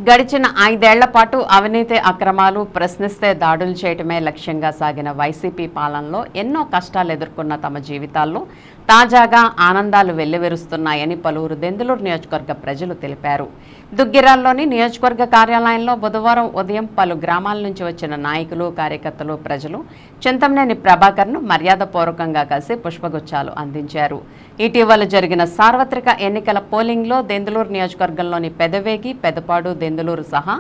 గడిచిన 5 ఏళ్ల పాటు అవినీతి అక్రమాలు ప్రశ్నిస్తే దాడులు చేయటమే లక్ష్యంగా సాగిన వైసీపీ పాలనలో ఎన్నో కష్టాలు ఎదుర్కొన్న తమ జీవితాల్లో తాజాగా ఆనందాలు వెల్లివిరుస్తున్నాయని పలువురు దెందులూరు నియోజకవర్గ ప్రజలు తెలిపారు. దుగ్గిరాల్లోని నియోజకవర్గ కార్యాలయంలో బుధవారం ఉదయం పలు గ్రామాల నుంచి వచ్చిన నాయకులు, కార్యకర్తలు, ప్రజలు చింతమనేని ప్రభాకర్ను మర్యాదపూర్వకంగా కలిసి పుష్పగుచ్చాలు అందించారు. ఇటీవల జరిగిన సార్వత్రిక ఎన్నికల పోలింగ్లో దెందులూరు నియోజకవర్గంలోని పెదవేగి, పెదపాడు, దెందులూరు సహా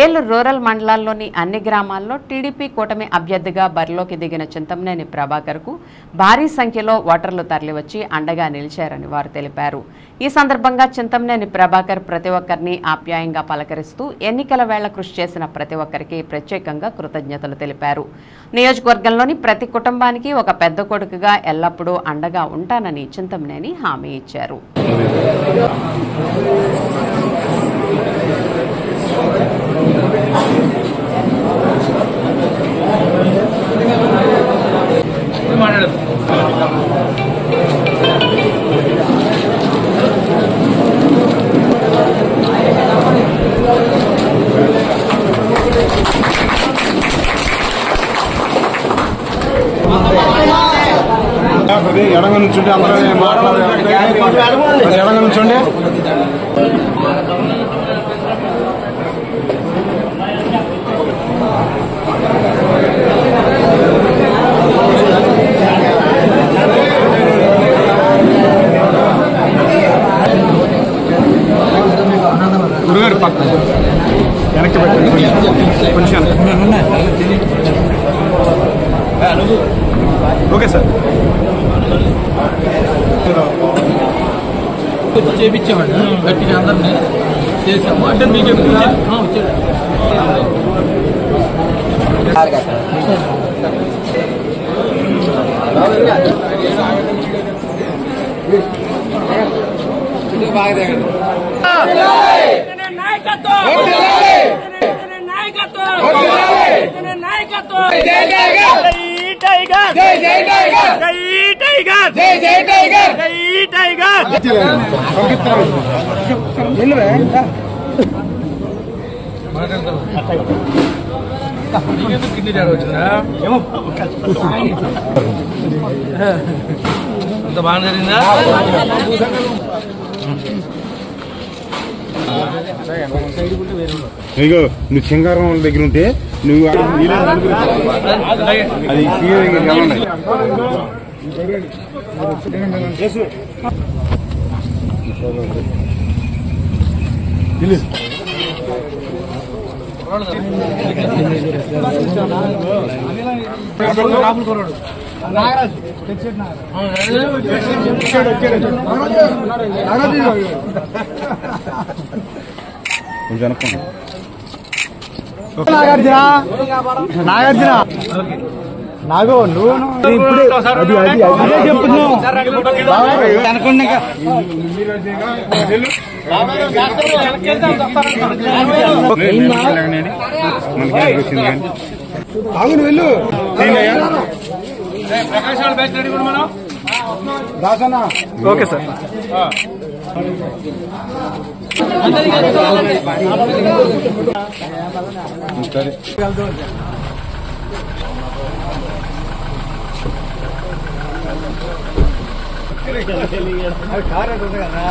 ఏలూరు రూరల్ మండలాల్లోని అన్ని గ్రామాల్లో టీడీపీ కూటమి అభ్యర్థిగా బరిలోకి దిగిన చింతమనేని ప్రభాకర్కు భారీ సంఖ్యలో ఓటర్లు తరలివచ్చి అండగా నిలిచారని వారు తెలిపారు. ఈ సందర్భంగా చింతమనేని ప్రభాకర్ ప్రతి ఒక్కరిని ఆప్యాయంగా పలకరిస్తూ ఎన్నికల వేళ కృషి చేసిన ప్రతి ఒక్కరికి ప్రత్యేకంగా కృతజ్ఞతలు తెలిపారు. నియోజకవర్గంలోని ప్రతి కుటుంబానికి ఒక పెద్ద కొడుకుగా ఎల్లప్పుడూ అండగా ఉంటానని చింతమనేని హామీ ఇచ్చారు. ఎడమ నుంచుంటే అందరూ ఎడమ నుంచండి. గురుగారు పక్క వెనక్కి పెట్టండి కొంచెం. Okay sir. చేపించామండి గట్టిగా అందరినీ చేసాము. అంటే మీకు ఎప్పుడు వచ్చాడు అంత బాగా జరిగిందా? ఇగో నువ్వు సింగారం దగ్గర ఉంటే నువ్వు అది నాగార్జున నాగో నువ్వు అదే చెప్తున్నావు అనుకున్నా. ఆగును వెళ్ళు. Okay sir. కార్ కదా